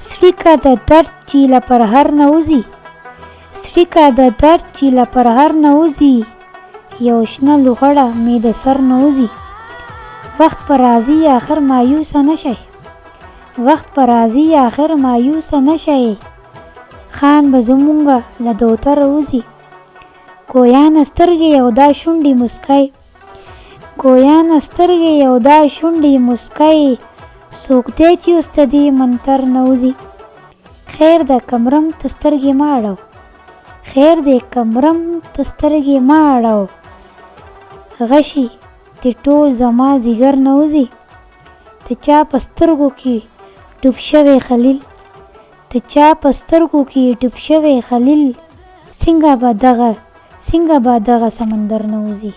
سړیکه د درد چې له پرهر نه وځي، سړیکه د درد چې له پرهر نه وځي، یو شنه لوغړه مې د سر نه وځي. وخت په راځي آخر مایوسه نه شئ، وخت په راځي آخر مایوسه نه شئ، خان به زمونږه له دوتره وځي. کویانه سترګې او دا شونډې مسکی، کویانه سترګې او دا شونډې مسکی، څوک دی چې اوس د دې منتر نه وځي. خیر د کمرم ته سترګې مه اړوه، خیر د کمرم ته سترګې مه اړوه، غشي دې ټول زما ځیګر نه وځي. د چا په سترګو کې ډوب شوی خلیل، د چا په سترګو کې ډوب شوی خلیل، څنګه به دغه سمندر نه وځي.